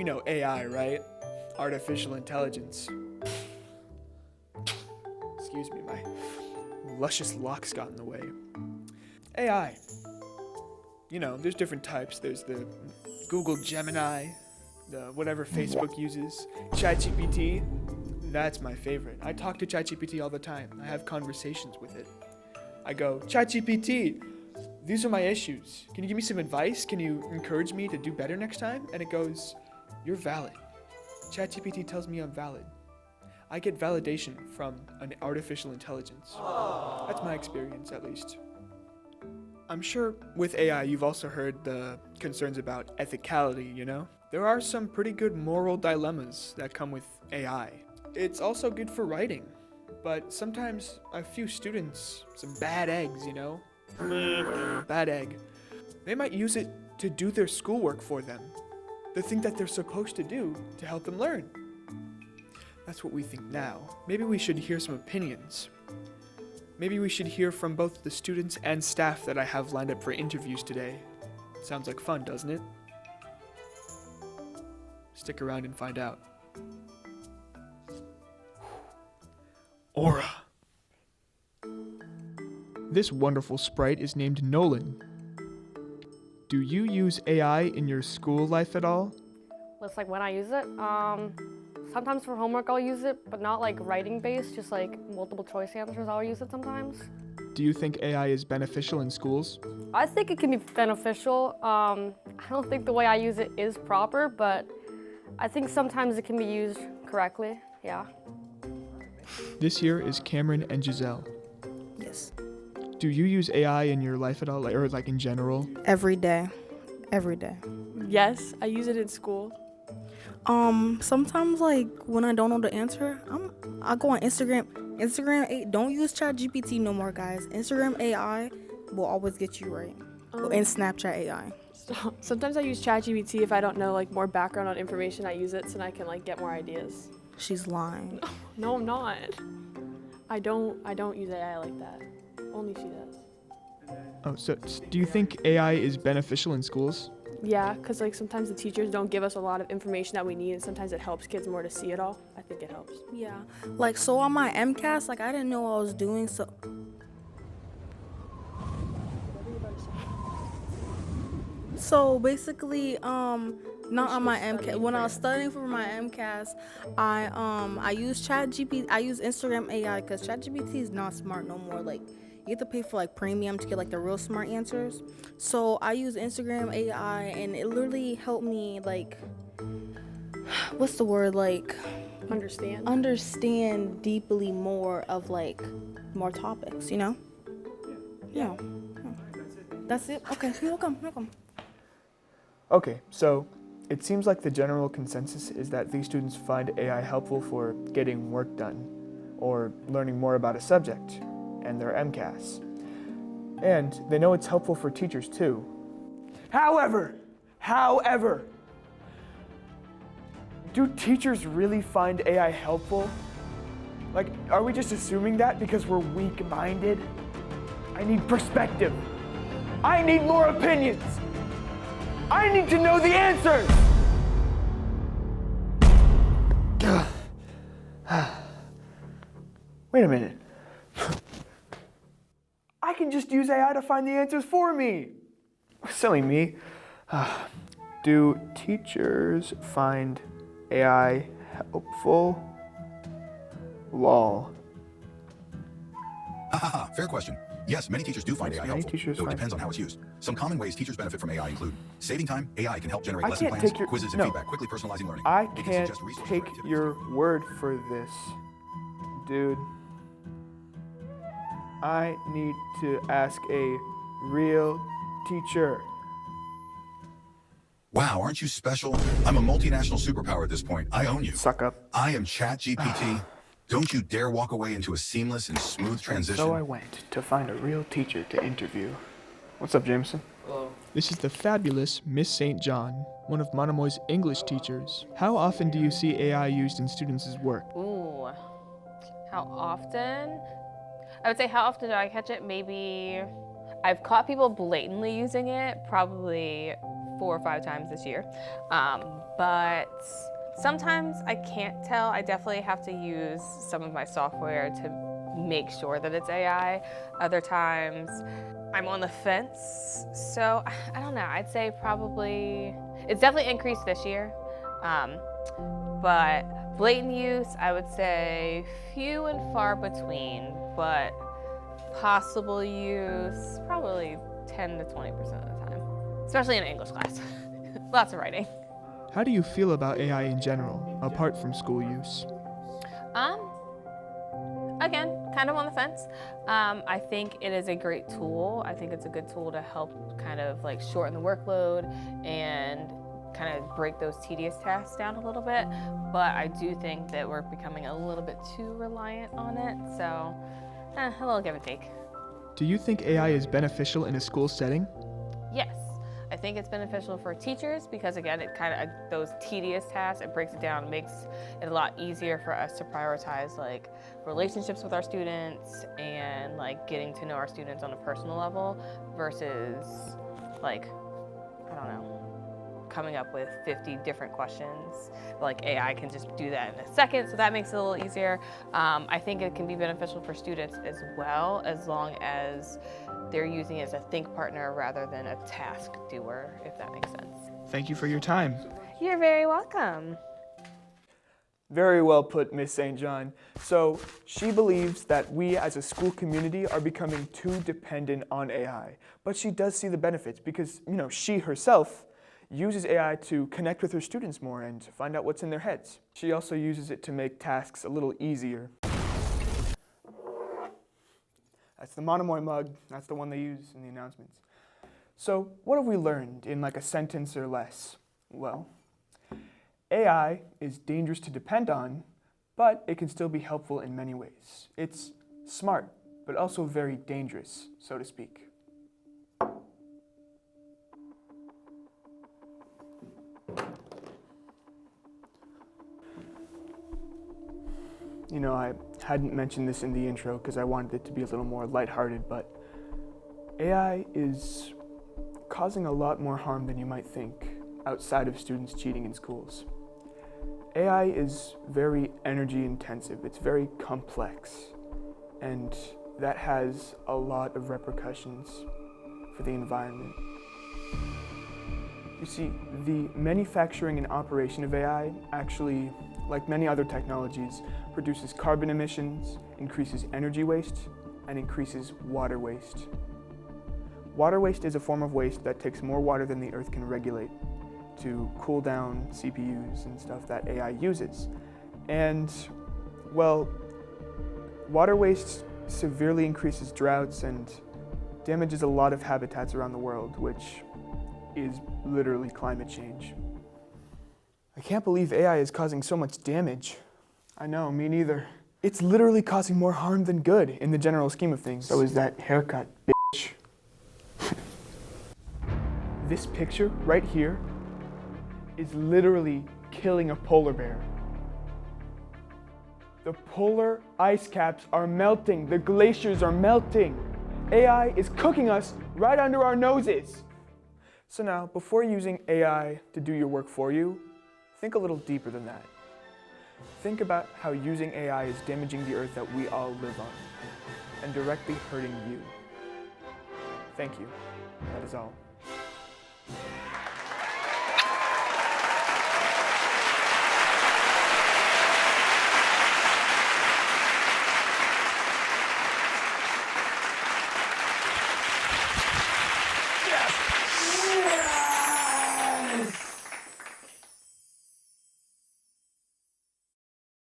know AI, right? Artificial intelligence. Excuse me, my luscious locks got in the way. AI. You know, there's different types. There's the Google Gemini, the whatever Facebook uses, ChatGPT. That's my favorite. I talk to ChatGPT all the time. I have conversations with it. I go, ChatGPT, these are my issues. Can you give me some advice? Can you encourage me to do better next time? And it goes, you're valid. ChatGPT tells me I'm valid. I get validation from an artificial intelligence. That's my experience, at least. I'm sure with AI, you've also heard the concerns about ethicality, you know? There are some pretty good moral dilemmas that come with AI. It's also good for writing, but sometimes a few students, some bad eggs, you know? Bad egg. They might use it to do their schoolwork for them. The thing that they're supposed to do to help them learn. That's what we think now. Maybe we should hear some opinions. Maybe we should hear from both the students and staff that I have lined up for interviews today. Sounds like fun, doesn't it? Stick around and find out. Aura. This wonderful sprite is named Nolan. Do you use AI in your school life at all? It's like when I use it, sometimes for homework I'll use it, but not like writing based, just like multiple choice answers I'll use it sometimes. Do you think AI is beneficial in schools? I think it can be beneficial. I don't think the way I use it is proper, but I think sometimes it can be used correctly, yeah. This here is Cameron and Giselle. Yes. Do you use AI in your life at all, or in general? Every day. Every day. Yes, I use it in school. Sometimes like when I don't know the answer, I go on Instagram. Don't use ChatGPT no more, guys. Instagram AI will always get you right. And Snapchat AI. Sometimes I use ChatGPT if I don't know like more background on information. I use it so I can like get more ideas. She's lying. No, I'm not. I don't use AI like that. Only she does. Oh, so do you think AI is beneficial in schools? Yeah, because like sometimes the teachers don't give us a lot of information that we need, and sometimes it helps kids more to see it all. I think it helps. Yeah. Like, so on my MCAS, like I didn't know what I was doing, so. So basically, not on my MCAS. When I was studying for my MCAS, I used ChatGPT. I use Instagram AI because ChatGPT is not smart no more. Like, you have to pay for like premium to get like the real smart answers. So I use Instagram AI, and it literally helped me like, what's the word, like, understand deeply more of like more topics. You know? Yeah. That's it. Okay. You're welcome. Okay, so it seems like the general consensus is that these students find AI helpful for getting work done or learning more about a subject and their MCAS. And they know it's helpful for teachers too. However, do teachers really find AI helpful? Like, are we just assuming that because we're weak-minded? I need perspective. I need more opinions. I need to know the answers! Wait a minute. I can just use AI to find the answers for me. Silly me. Do teachers find AI helpful? Lol. Fair question. Yes, many teachers do find AI helpful, though it depends on how it's used. Some common ways teachers benefit from AI include saving time. AI can help generate lesson plans, quizzes, and feedback, quickly personalizing learning. I can't take your word for this, dude. I need to ask a real teacher. Wow, aren't you special? I'm a multinational superpower at this point. I own you. Suck up. I am ChatGPT. Don't you dare walk away into a seamless and smooth transition. So I went to find a real teacher to interview. What's up, Jameson? Hello. This is the fabulous Miss St. John, one of Monomoy's English teachers. How often do you see AI used in students' work? Ooh, how often? I would say how often do I catch it? Maybe I've caught people blatantly using it probably 4 or 5 times this year. But sometimes I can't tell. I definitely have to use some of my software to make sure that it's AI. Other times I'm on the fence. So I don't know, I'd say probably, it's definitely increased this year. But blatant use, I would say few and far between, but possible use, probably 10 to 20% of the time, especially in English class. Lots of writing. How do you feel about AI in general, apart from school use? Again, kind of on the fence. I think it is a great tool. I think it's a good tool to help kind of like shorten the workload and kind of break those tedious tasks down a little bit. But I do think that we're becoming a little bit too reliant on it. So a little give and take. Do you think AI is beneficial in a school setting? Yes. I think it's beneficial for teachers because again, it kind of, those tedious tasks, it breaks it down, it makes it a lot easier for us to prioritize like relationships with our students and like getting to know our students on a personal level versus like, I don't know, coming up with 50 different questions. Like AI can just do that in a second, so that makes it a little easier. I think it can be beneficial for students as well, as long as they're using it as a think partner rather than a task doer, if that makes sense. Thank you for your time. You're very welcome. Very well put, Miss St. John. So she believes that we as a school community are becoming too dependent on AI, but she does see the benefits because, you know, she herself uses AI to connect with her students more and find out what's in their heads. She also uses it to make tasks a little easier. That's the Monomoy mug. That's the one they use in the announcements. So what have we learned in like a sentence or less? Well, AI is dangerous to depend on, but it can still be helpful in many ways. It's smart, but also very dangerous, so to speak. You know, I hadn't mentioned this in the intro because I wanted it to be a little more lighthearted, but AI is causing a lot more harm than you might think outside of students cheating in schools. AI is very energy intensive, it's very complex, and that has a lot of repercussions for the environment. You see, the manufacturing and operation of AI actually, like many other technologies, produces carbon emissions, increases energy waste, and increases water waste. Water waste is a form of waste that takes more water than the Earth can regulate to cool down CPUs and stuff that AI uses. And, well, water waste severely increases droughts and damages a lot of habitats around the world, which is literally climate change. I can't believe AI is causing so much damage. I know, me neither. It's literally causing more harm than good in the general scheme of things. So is that haircut, bitch. This picture right here is literally killing a polar bear. The polar ice caps are melting. The glaciers are melting. AI is cooking us right under our noses. So now, before using AI to do your work for you, think a little deeper than that. Think about how using AI is damaging the earth that we all live on and directly hurting you. Thank you. That is all.